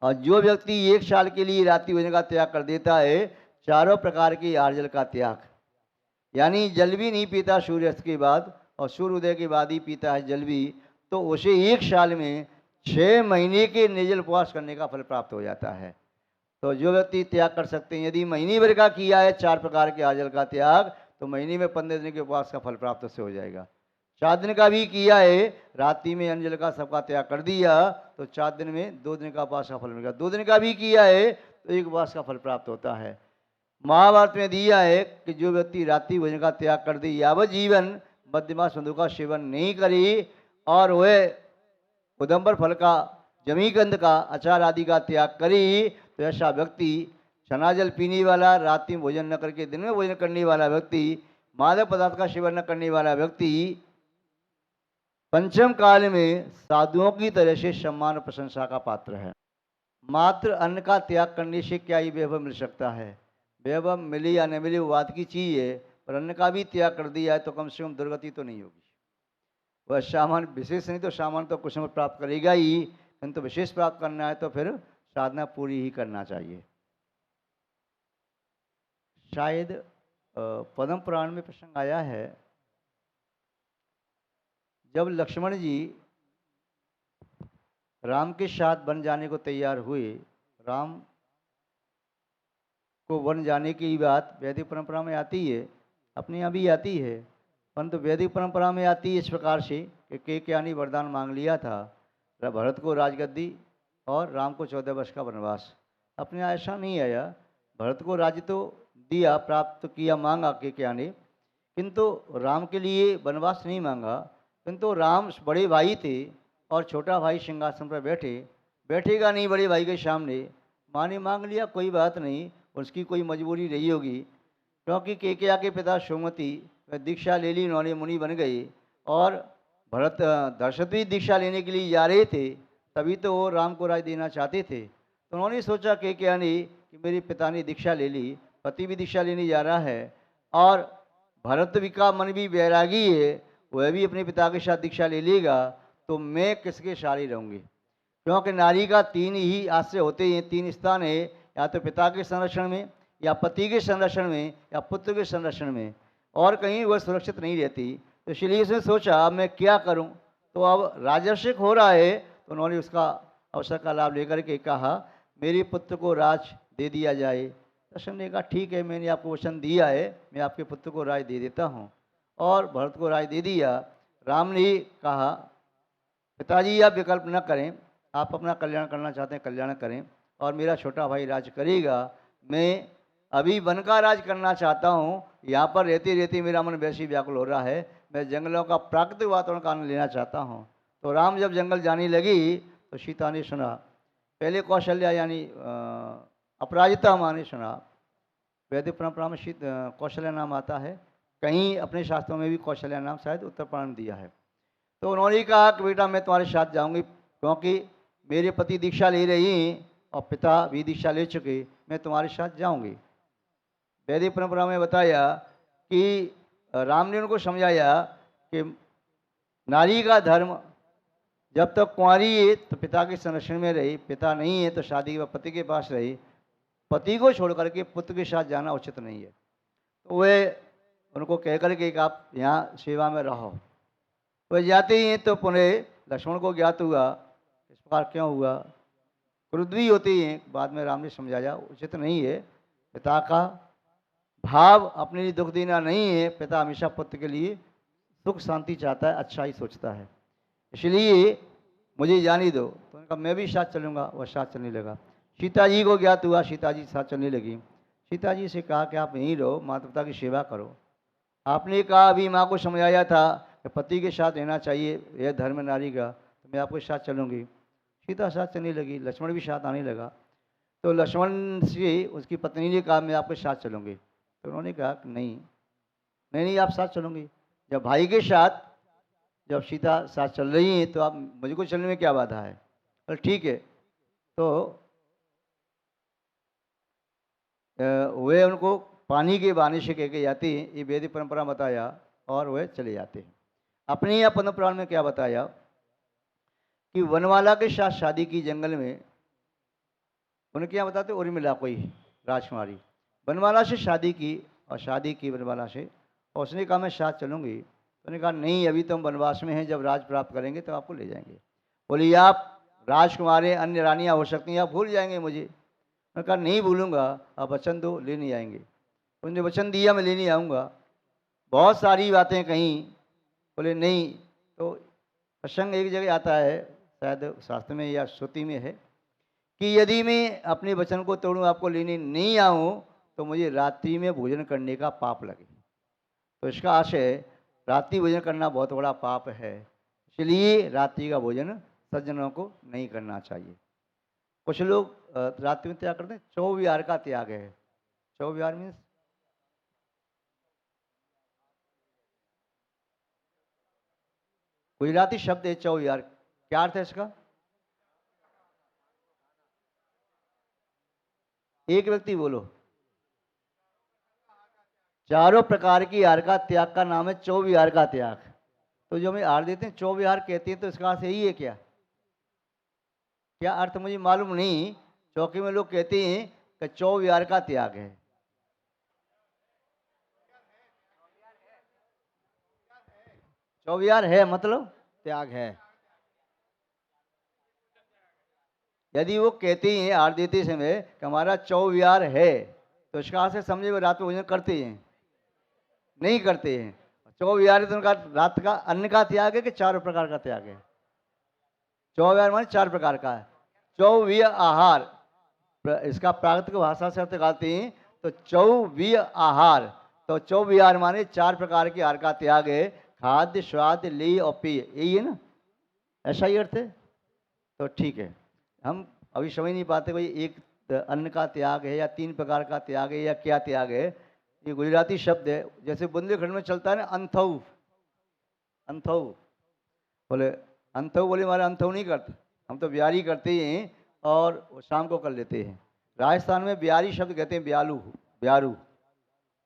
और जो व्यक्ति 1 साल के लिए रात्रि भोजन का त्याग कर देता है, चारों प्रकार की आर्जल का त्याग, यानी जल भी नहीं पीता सूर्यास्त के बाद और सूर्य उदय के बाद ही पीता है जल भी, तो उसे 1 साल में 6 महीने के निर्जल उपवास करने का फल प्राप्त हो जाता है। तो जो व्यक्ति त्याग कर सकते हैं, यदि महीने भर का किया है 4 प्रकार के आर्जल का त्याग, तो महीने में 15 दिन के उपवास का फल प्राप्त उससे हो जाएगा। 4 दिन का भी किया है, रात्रि में अन्न जल का सबका त्याग कर दिया, तो 4 दिन में 2 दिन का उपवास का फल मिलेगा। 2 दिन का भी किया है तो 1 उपवास का फल प्राप्त होता है। महाभारत में दिया है कि जो व्यक्ति रात्रि भोजन का त्याग कर दे, यावत जीवन मध्यमास मधु का सेवन नहीं करे और वह उदम्बर फल का, जमीकंद का, अचार आदि का त्याग करे, तो ऐसा व्यक्ति चना जल पीने वाला, रात्रि में भोजन न करके दिन में भोजन करने वाला व्यक्ति, मादक पदार्थ का सेवन न करने वाला व्यक्ति पंचम काल में साधुओं की तरह से सम्मान और प्रशंसा का पात्र है। मात्र अन्न का त्याग करने से क्या ही वैभव मिल सकता है? वैभव मिले या न मिले वो बात की चीज है, पर अन्न का भी त्याग कर दिया है तो कम से कम दुर्गति तो नहीं होगी। वह सामान विशेष नहीं तो सामान तो कुछ न कुछ प्राप्त करेगा ही, किंतु विशेष प्राप्त करना है तो फिर साधना पूरी ही करना चाहिए। शायद पद्म पुराण में प्रसंग आया है, जब लक्ष्मण जी राम के साथ वन जाने को तैयार हुए, राम को वन जाने की बात वैदिक परंपरा में आती है, अपने यहाँ भी आती है, परंतु वैदिक परंपरा में आती है इस प्रकार से कि केकयानी वरदान मांग लिया था, भरत को राजगद्दी और राम को 14 वर्ष का वनवास। अपने यहाँ ऐसा नहीं आया, भरत को राज्य तो दिया, प्राप्त किया, मांगा केकयानी, किंतु राम के लिए वनवास नहीं मांगा। किंतु राम बड़े भाई थे और छोटा भाई सिंहासन पर बैठेगा नहीं बड़े भाई के सामने, माँ ने मांग लिया, कोई बात नहीं, उसकी कोई मजबूरी रही होगी, क्योंकि केकया के पिता सुमति दीक्षा ले ली, उन्होंने मुनि बन गए और भरत दशरथ भी दीक्षा लेने के लिए जा रहे थे, तभी तो वो राम को राज देना चाहते थे। तो उन्होंने सोचा केकया ने कि मेरे पिता ने दीक्षा ले ली, पति भी दीक्षा लेने जा रहा है और भरत भी का मन भी बैरागी है, वह भी अपने पिता के साथ दीक्षा ले लेगा, तो मैं किसके सहारे रहूँगी? क्योंकि नारी का 3 ही आश्रय होते हैं, 3 स्थान है, या तो पिता के संरक्षण में, या पति के संरक्षण में, या पुत्र के संरक्षण में, और कहीं वह सुरक्षित नहीं रहती। तो इसलिए उसने सोचा अब मैं क्या करूं? तो अब राजर्षिक हो रहा है, तो उन्होंने उसका अवसर का लाभ लेकर के कहा मेरे पुत्र को राज दे दिया जाए। दशरथ ने कहा ठीक है, मैंने आपको वचन दिया है, मैं आपके पुत्र को राज दे देता हूँ, और भरत को राज दे दिया। राम ने कहा पिताजी आप विकल्प न करें, आप अपना कल्याण करना चाहते हैं कल्याण करें, और मेरा छोटा भाई राज करेगा, मैं अभी वन का राज करना चाहता हूँ, यहाँ पर रहते रहते मेरा मन वैसे ही व्याकुल हो रहा है, मैं जंगलों का प्राकृतिक वातावरण का आनंद लेना चाहता हूँ। तो राम जब जंगल जाने लगी तो सीता ने सुना, पहले कौशल्या यानी अपराजिता माँ ने सुना, वैदिक परंपरा में कौशल्या नाम आता है, कहीं अपने शास्त्रों में भी कौशल्या नाम शायद उत्तर पुराण में दिया है। तो उन्होंने कहा कि बेटा मैं तुम्हारे साथ जाऊंगी, क्योंकि मेरे पति दीक्षा ले रही और पिता भी दीक्षा ले चुके, मैं तुम्हारे साथ जाऊंगी। वैदिक परंपरा में बताया कि राम ने उनको समझाया कि नारी का धर्म जब तक कुंवारी है तो पिता के संरक्षण में रही, पिता नहीं है तो शादी के बाद पति के पास रही, पति को छोड़ करके पुत्र के साथ जाना उचित नहीं है। तो वे उनको कह करके कि आप यहाँ सेवा में रहो। वह जाते ही तो पुनः लक्ष्मण को ज्ञात हुआ इस प्रकार क्यों हुआ, क्रुद्ध भी होते हैं। बाद में राम ने समझाया उचित नहीं है, पिता का भाव अपने लिए दुख देना नहीं है, पिता हमेशा पुत्र के लिए सुख शांति चाहता है, अच्छा ही सोचता है, इसलिए मुझे जाने दो। तो उनका मैं भी साथ चलूँगा, वह साथ चलने लगा। सीता जी को ज्ञात हुआ, सीता जी साथ चलने लगी। सीता जी से कहा कि आप यहीं रहो, माता पिता की सेवा करो। आपने कहा अभी माँ को समझाया था कि पति के साथ रहना चाहिए, यह धर्म नारी का, तो मैं आपके साथ चलूँगी। सीता साथ चलने लगी, लक्ष्मण भी साथ आने लगा। तो लक्ष्मण से उसकी पत्नी ने कहा मैं आपके साथ चलूँगी। तो उन्होंने कहा नहीं नहीं आप साथ चलूँगी। जब भाई के साथ जब सीता साथ चल रही हैं तो आप मुझको चलने में क्या बाधा है? तो ठीक है। तो वे उनको पानी के बहाने से कह के जाते हैं, ये वैदिक परंपरा बताया, और वे चले जाते हैं। अपने यहाँ पद्म पुराण में क्या बताया कि वनमाला के साथ शादी की जंगल में, उनके यहाँ बताते उर्मिला कोई राजकुमारी बनवाला से शादी की, और शादी की बनवाला से, और उसने कहा मैं साथ चलूँगी। तो उन्होंने कहा नहीं, अभी तो हम वनवास में हैं, जब राज प्राप्त करेंगे तो आपको ले जाएंगे। बोली आप राजकुमारी अन्य रानियाँ हो सकती हैं, आप भूल जाएंगे मुझे। मैंने कहा नहीं भूलूंगा, आप वचन दो, लेने आएंगे। उन्होंने वचन दिया मैं लेने आऊँगा। बहुत सारी बातें कहीं, बोले नहीं। तो प्रसंग एक जगह आता है, शायद शास्त्र में या श्रुति में है, कि यदि मैं अपने वचन को तोड़ूं, आपको लेने नहीं आऊं, तो मुझे रात्रि में भोजन करने का पाप लगे। तो इसका आशय रात्रि भोजन करना बहुत बड़ा पाप है, इसलिए रात्रि का भोजन सज्जनों को नहीं करना चाहिए। कुछ लोग रात्रि में त्याग करते हैं, चौविहार का त्याग है। चौविहार मीन्स गुजराती शब्द है चौविहार, क्या अर्थ है इसका? एक व्यक्ति बोलो। चारों प्रकार की आहार का त्याग का नाम है चौविहार का त्याग। तो जो हमें आहार देते हैं चौविहार कहते हैं, तो इसका अर्थ यही है क्या? क्या अर्थ मुझे मालूम नहीं। चौकी में लोग कहते हैं कि चौविहार का त्याग है। चौविहार है मतलब त्याग है। यदि वो कहते हैं आहार देते समय कि हमारा चौविहार है, तो इसका अर्थ समझे वो रात में भोजन करते हैं? नहीं करते हैं। चौविहार तो उनका रात का अन्न का त्याग है कि चारों प्रकार का त्याग है? चौविहार माने चार प्रकार का है। चौवीय आहार, इसका प्राकृतिक भाषा से अर्थ करते हैं तो चौवीय आहार। तो चौविहार माने चार प्रकार के आहार का त्याग है, खाद्य स्वाद लेय और पेय, यही है ना? ऐसा ही अर्थ है। तो ठीक है, हम अभी समझ नहीं पाते भाई एक अन्न का त्याग है या तीन प्रकार का त्याग है या क्या त्याग है। ये गुजराती शब्द है, जैसे बुंदेलखंड में चलता है ना अंथऊ। अंथऊ बोले, अंथऊ बोले हमारे अंथऊ नहीं करते, हम तो ब्यारी करते हैं और शाम को कर लेते हैं। राजस्थान में ब्यारी शब्द कहते हैं ब्यालू, ब्यारू,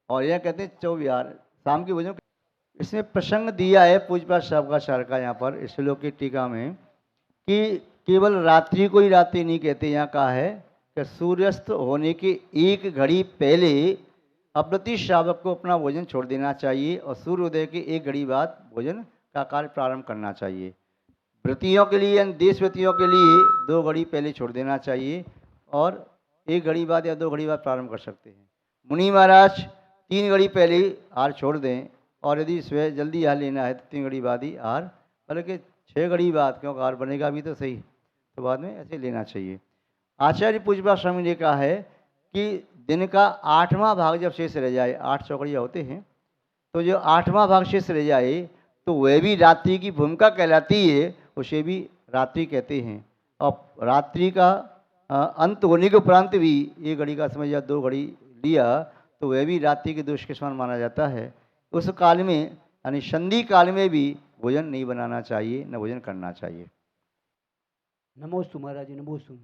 और यह कहते हैं चौविहार, शाम की भोजन। इसमें प्रसंग दिया है पूजपा साहब का सर का यहाँ पर श्लोक की टीका में, कि केवल रात्रि को ही रात्रि नहीं कहते, यहाँ कहा है कि सूर्यास्त होने के एक घड़ी पहले अप्रति श्रावक को अपना भोजन छोड़ देना चाहिए, और सूर्योदय के एक घड़ी बाद भोजन का कार्य प्रारंभ करना चाहिए। व्रतियों के लिए, देश व्रतियों के लिए 2 घड़ी पहले छोड़ देना चाहिए, और 1 घड़ी बाद या 2 घड़ी बाद प्रारंभ कर सकते हैं। मुनि महाराज 3 घड़ी पहले आहार छोड़ दें, और यदि सुबह जल्दी आहार लेना है तो 3 घड़ी बाद ही आहार, बल्कि 6 घड़ी बाद, क्योंकि आहार बनेगा भी तो सही, तो बाद में ऐसे लेना चाहिए। आचार्य पूजपा स्वामी ने कहा है कि दिन का 8वां भाग जब शेष रह जाए, 8 चौकड़ियाँ होते हैं, तो जो 8वां भाग शेष रह जाए तो वह भी रात्रि की भूमिका कहलाती है, उसे भी रात्रि कहते हैं। और रात्रि का अंत होने के उपरांत भी 1 घड़ी का समय या 2 घड़ी लिया तो वह भी रात्रि के दोष के समान माना जाता है। उस काल में यानी संधि काल में भी भोजन नहीं बनाना चाहिए, न भोजन करना चाहिए। नमोस्तु महाराज जी, नमोस्तु।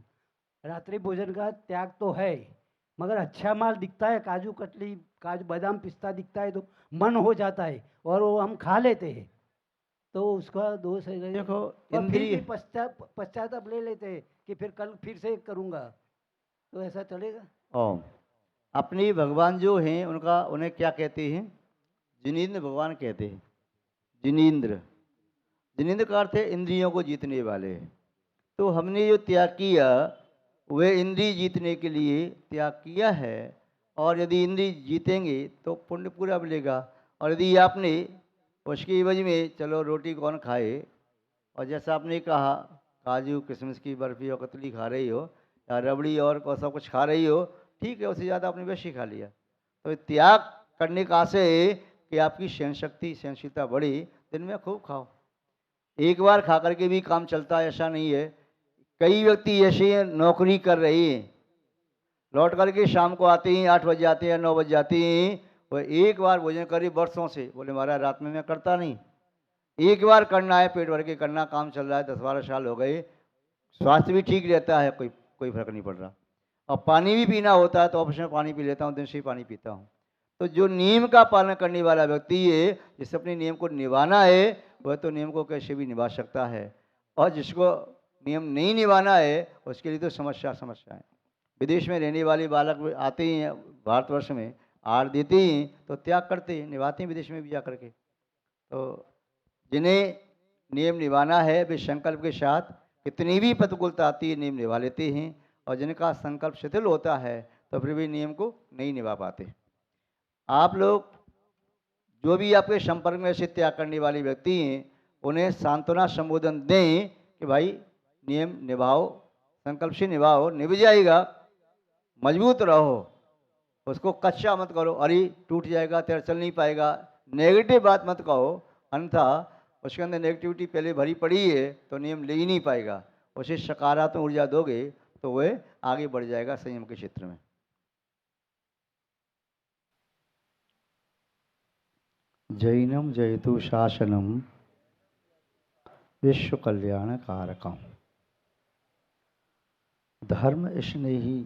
रात्रि भोजन का त्याग तो है, मगर अच्छा माल दिखता है, काजू कतली, काजू बादाम पिस्ता दिखता है तो मन हो जाता है और वो हम खा लेते हैं, तो उसका दोष है। देखो और फिर इंद्रिय भी पश्चाताप ले लेते हैं कि फिर कल फिर से करूँगा, तो ऐसा चलेगा? ओ अपने भगवान जो हैं उनका, उन्हें क्या कहते हैं? जिनेन्द्र भगवान कहते हैं। जिनेन्द्र, जिनेन्द्र का अर्थ है इंद्रियों को जीतने वाले। तो हमने जो त्याग किया वह इंद्रिय जीतने के लिए त्याग किया है, और यदि इंद्रिय जीतेंगे तो पुण्य पूरा मिलेगा। और यदि आपने उसकी एवज में चलो रोटी कौन खाए, और जैसा आपने कहा काजू किशमिश की बर्फ़ी और कतली खा रही हो, या रबड़ी और सब कुछ खा रही हो, ठीक है, उससे ज़्यादा आपने वैसे ही खा लिया। तो त्याग करने का आशय है कि आपकी सहन शक्ति, सहनशीलता बढ़े, दिन में खूब खाओ। एक बार खा करके भी काम चलता है ऐसा नहीं है। कई व्यक्ति ऐसे नौकरी कर रहे हैं, लौट करके शाम को आते हैं, 8 बजे आते हैं, 9 बजे जाते हैं, वह एक बार भोजन करे वर्षों से, बोले महाराज रात में मैं करता नहीं, एक बार करना है, पेट भर के करना, काम चल रहा है, 10-12 साल हो गए, स्वास्थ्य भी ठीक रहता है, कोई फर्क नहीं पड़ रहा। और पानी भी पीना होता है तो ऑफिस में पानी पी लेता हूँ, दिन से ही पानी पीता हूँ। तो जो नियम का पालन करने वाला व्यक्ति है, जिसे अपने नियम को निभाना है, वह तो नियम को कैसे भी निभा सकता है, और जिसको नियम नहीं निभाना है उसके लिए तो समस्या है। विदेश में रहने वाले बालक आते हैं भारतवर्ष में, आहार देते हैं तो त्याग करते हैं, निभाते हैं विदेश में भी जा करके। तो जिन्हें नियम निभाना है वे संकल्प के साथ कितनी भी प्रतिकूलता आती है नियम निभा लेते हैं, और जिनका संकल्प शिथिल होता है तो फिर भी नियम को नहीं निभा पाते। आप लोग जो भी आपके संपर्क में ऐसे त्याग करने वाले व्यक्ति हैं उन्हें सांत्वना संबोधन दें कि भाई नियम निभाओ, संकल्प से निभाओ, निभ जाएगा, मजबूत रहो, उसको कच्चा मत करो, अरे टूट जाएगा तेरा चल नहीं पाएगा, नेगेटिव बात मत कहो, अन्यथा उसके अंदर नेगेटिविटी पहले भरी पड़ी है तो नियम ले ही नहीं पाएगा। उसे सकारात्मक ऊर्जा दोगे तो वह आगे बढ़ जाएगा संयम के क्षेत्र में। जैनम जयतु शासनम विश्व कल्याण कारकम। धर्म स्नेही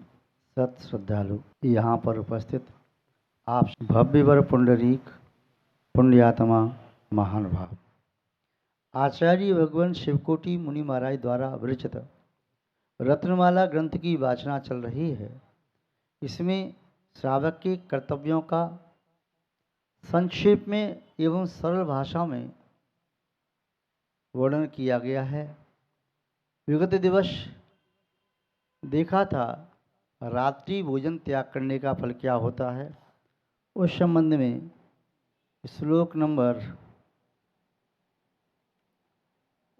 सत श्रद्धालु यहाँ पर उपस्थित आप भव्यवर पुंडरीक पुण्यात्मा महान भाव आचार्य भगवान शिवकोटि मुनि महाराज द्वारा विरचित रत्नमाला ग्रंथ की वाचना चल रही है। इसमें श्रावक के कर्तव्यों का संक्षेप में एवं सरल भाषा में वर्णन किया गया है। विगत दिवस देखा था रात्रि भोजन त्याग करने का फल क्या होता है, उस संबंध में श्लोक नंबर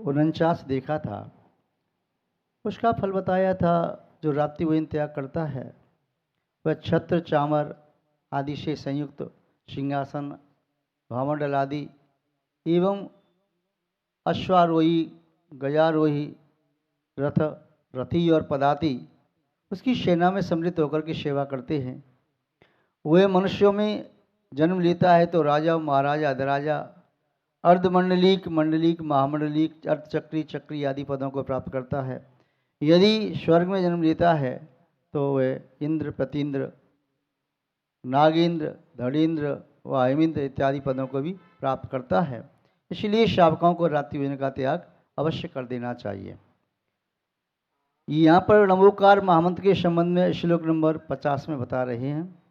49 देखा था। उसका फल बताया था। जो रात्रि भोजन त्याग करता है वह छत्र चामर आदि से संयुक्त सिंहासन भामंडल आदि एवं अश्वारोही गजारोही रथ रथी और पदाती उसकी सेना में सम्मिलित होकर के सेवा करते हैं। वह मनुष्यों में जन्म लेता है तो राजा महाराजा अधिराजा अर्धमंडलीक मंडलीक महामंडलीक अर्धचक्री चक्री आदि पदों को प्राप्त करता है। यदि स्वर्ग में जन्म लेता है तो वह इंद्र प्रतीन्द्र नागेंद्र धड़ेन्द्र व हेमेंद्र इत्यादि पदों को भी प्राप्त करता है। इसलिए श्रावकों को रात्रि भोजन का त्याग अवश्य कर देना चाहिए। यहाँ पर नमोकार महामंत्र के संबंध में श्लोक नंबर 50 में बता रहे हैं।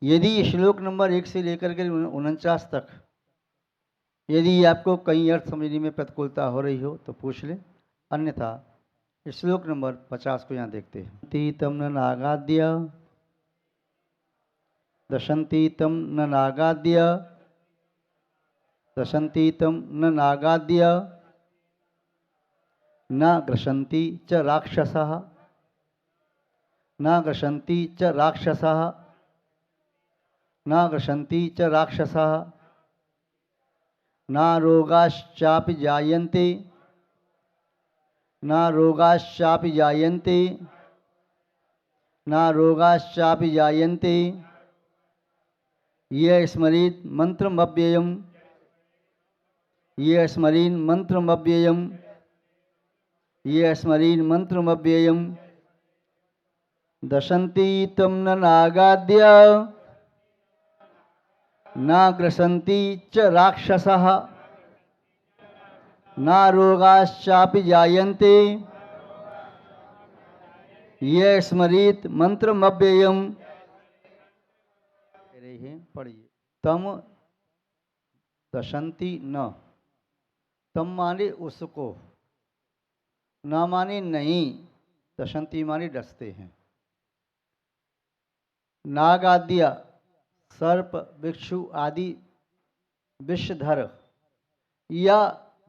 यदि श्लोक नंबर 1 से लेकर के 49 तक यदि आपको कहीं अर्थ समझने में प्रतिकूलता हो रही हो तो पूछ लें, अन्यथा श्लोक नंबर 50 को यहाँ देखते हैं। तीतम न नागाद्य दशंतीतम न नागाद्य दशंतीतम न नागाद्य न ग्रसन्ति च राक्षसः न ग्रसन्ति च राक्षसः न ग्रसन्ति च राक्षसः न रोगाश्चापि जायन्ते न रोगाश्चापि जायन्ते न रोगाश्चापि जायन्ते ये स्मरेत् मंत्रमव्ययम् ये स्मरेन् मंत्रमव्ययम् ये स्मरेन् मंत्रमव्ययम् दशन्ति तं न नागाद्य न ग्रसन्ति च राक्षसः न रोगाश्चापि जायन्ते ये स्मरेत् मंत्रमव्ययम्। पढ़िए। तम दशंति न, तम माने उसको, न माने नहीं, दशंति माने डसते हैं। नागाद्य सर्प भिक्षु आदि विषधर या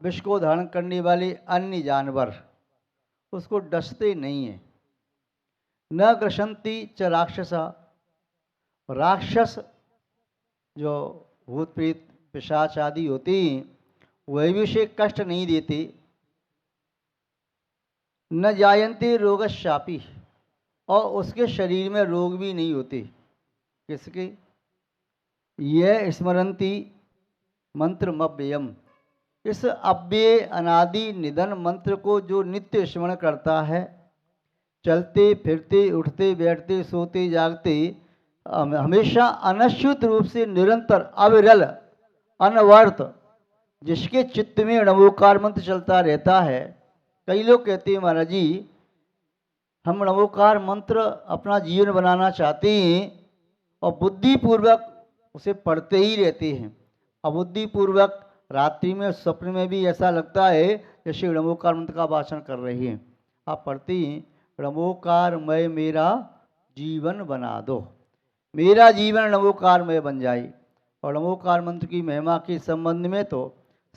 विष को धारण करने वाले अन्य जानवर उसको डसते नहीं हैं। न ग्रसन्ति च राक्षसा, राक्षस जो भूत प्रेत पिशाच आदि होते हैं वह भी उसे कष्ट नहीं देते। न जायन्ते रोगशापी, और उसके शरीर में रोग भी नहीं होते। किसके? यह स्मरन्ति मंत्रमव्ययम्, इस अव्यय अनादि निधन मंत्र को जो नित्य स्मरण करता है, चलते फिरते उठते बैठते सोते जागते हमेशा अनश्युत रूप से निरंतर अविरल अनवर्त जिसके चित्त में नमोकार मंत्र चलता रहता है। कई लोग कहते हैं महाराज जी हम नमोकार मंत्र अपना जीवन बनाना चाहते हैं और बुद्धिपूर्वक उसे पढ़ते ही रहते हैं। अबुद्धिपूर्वक रात्रि में स्वप्न में भी ऐसा लगता है जैसे नमोकार मंत्र का वाचन कर रहे हैं। आप पढ़ते हैं नमोकारमय मेरा जीवन बना दो, मेरा जीवन नमोकारमय बन जाए। और नमोकार मंत्र की महिमा के संबंध में तो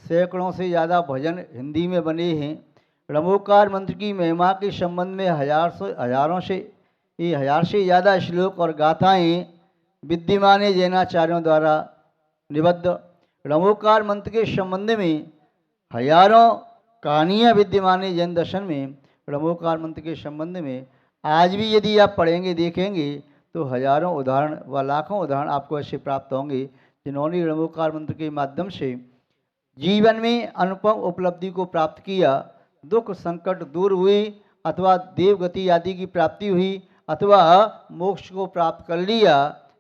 सैकड़ों से ज़्यादा भजन हिंदी में बने हैं। नमोकार मंत्र की महिमा के संबंध में हजार से ज़्यादा श्लोक और गाथाएँ विद्यमान जैनाचार्यों द्वारा निबद्ध। नमोकार मंत्र के संबंध में हजारों कहानियाँ विद्यमान है जैन दर्शन में। नमोकार मंत्र के संबंध में आज भी यदि आप पढ़ेंगे देखेंगे तो हजारों उदाहरण व लाखों उदाहरण आपको ऐसे प्राप्त होंगे जिन्होंने नमोकार मंत्र के माध्यम से जीवन में अनुपम उपलब्धि को प्राप्त किया, दुख संकट दूर हुई अथवा देवगति आदि की प्राप्ति हुई अथवा मोक्ष को प्राप्त कर लिया।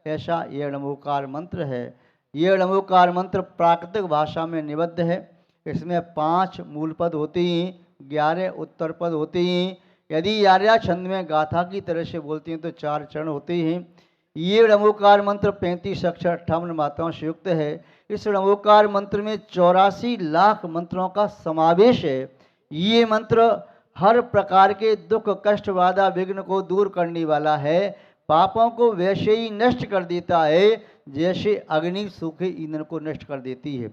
ऐसा यह नमोकार मंत्र है। यह नमोकार मंत्र प्राकृतिक भाषा में निबद्ध है। इसमें 5 मूल पद होते हैं, 11 उत्तर पद होते हैं। यदि आर्या छंद में गाथा की तरह से बोलते हैं तो 4 चरण होते हैं। ये नमोकार मंत्र 35 अक्षर 58 मात्राओं से युक्त है। इस नमोकार मंत्र में 84 लाख मंत्रों का समावेश है। ये मंत्र हर प्रकार के दुख कष्ट बाधा विघ्न को दूर करने वाला है। पापों को वैसे ही नष्ट कर देता है जैसे अग्नि सूखे ईंधन को नष्ट कर देती है।